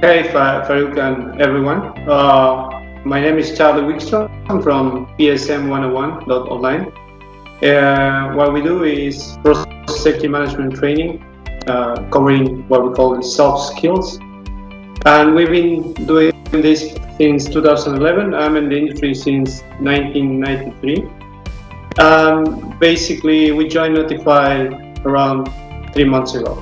Hey, Farouk and everyone. My name is Charly Wigstrom from PSM101.online. What we do is process safety management training, covering what we call the soft skills. And we've been doing this since 2011. I'm in the industry since 1993. Basically, we joined Knowtified around 3 months ago.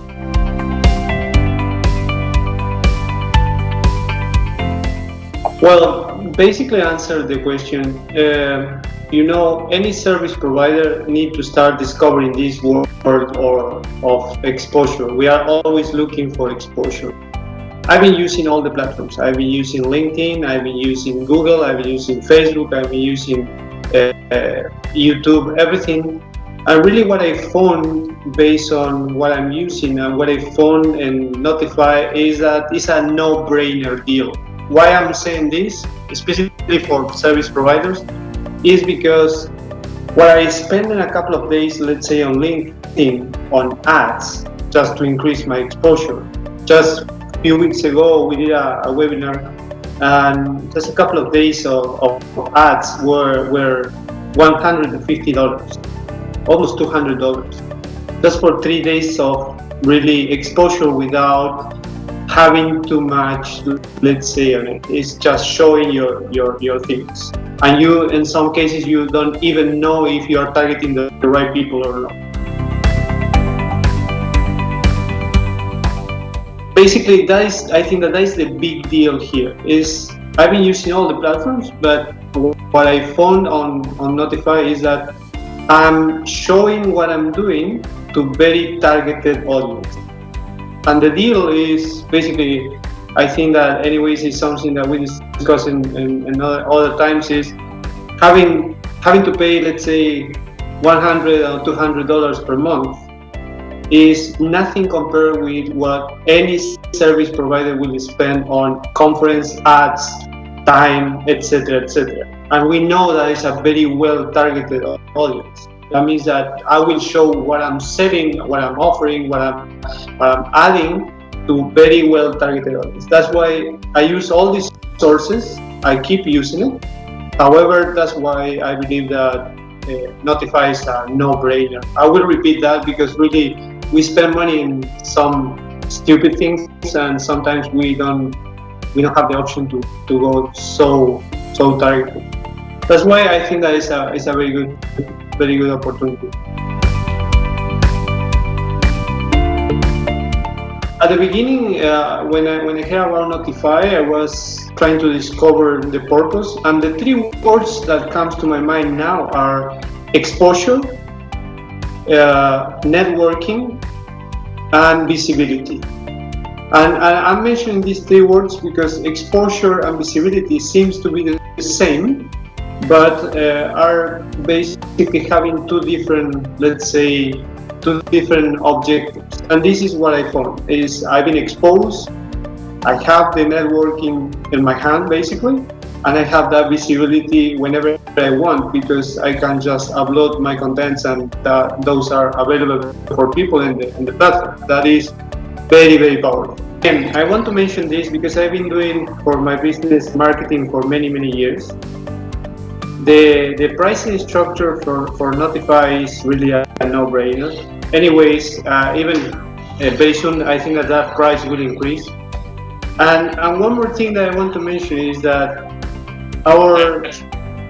Well, basically answer the question. Any service provider need to start discovering this world or of exposure. We are always looking for exposure. I've been using all the platforms. I've been using LinkedIn. I've been using Google. I've been using Facebook. I've been using YouTube. Everything. And really, what I found based on what I'm using and what I found in Notify is that it's a no-brainer deal. Why I'm saying this, specifically for service providers, is because what I spend in a couple of days, let's say on LinkedIn, on ads, just to increase my exposure. Just a few weeks ago, we did a webinar, and just a couple of days of ads were $150, almost $200, just for 3 days of really exposure without having too much, let's say, on it. It's just showing your things. And you, in some cases, you don't even know if you are targeting the right people or not. Basically, I think that is the big deal here. Is I've been using all the platforms, but what I found on Notify is that I'm showing what I'm doing to very targeted audience. And the deal is basically, I think that anyways is something that we discuss in other times, is having to pay, let's say, $100 or $200 per month is nothing compared with what any service provider will spend on conference ads, time, etc., etc. And we know that it's a very well targeted audience. That means that I will show what I'm selling, what I'm offering, what I'm adding to very well targeted audience. That's why I use all these sources. I keep using it. However, that's why I believe that Notify is a no-brainer. I will repeat that because really we spend money in some stupid things, and sometimes we don't have the option to go so targeted. That's why I think that it's a very good opportunity. At the beginning, when I heard about Notify, I was trying to discover the purpose, and the three words that comes to my mind now are exposure, networking, and visibility. And I'm mentioning these three words because exposure and visibility seems to be the same, but are basically having two different, let's say, two different objectives. And this is what I found, is I've been exposed, I have the networking in my hand basically, and I have that visibility whenever I want, because I can just upload my contents and those are available for people in the platform. That is very, very powerful. And I want to mention this because I've been doing for my business marketing for many, many years. The pricing structure for Notify is really a no-brainer. Anyways, even very soon, I think that price will increase. And one more thing that I want to mention is that our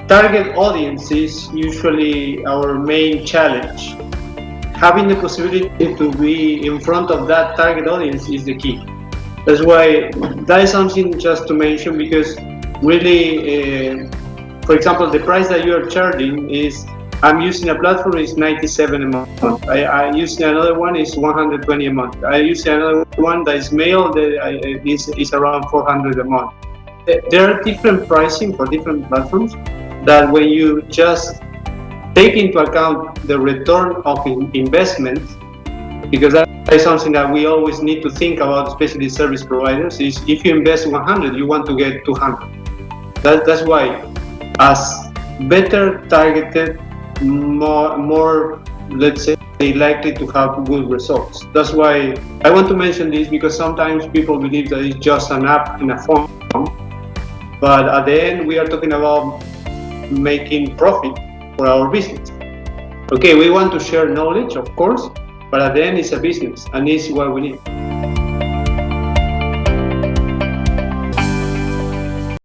target audience is usually our main challenge. Having the possibility to be in front of that target audience is the key. That's why that is something just to mention, because really, for example, the price that you are charging is, I'm using a platform is $97 a month. I use another one is $120 a month. I use another one that is mail that is around $400 a month. There are different pricing for different platforms that when you just take into account the return of investment, because that is something that we always need to think about, especially service providers, is if you invest 100, you want to get 200. That's why, as better targeted, more let's say they likely to have good results. That's why I want to mention this, because sometimes people believe that it's just an app in a phone, but at the end we are talking about making profit for our business. Okay, we want to share knowledge, of course, but at the end it's a business, and it's what we need.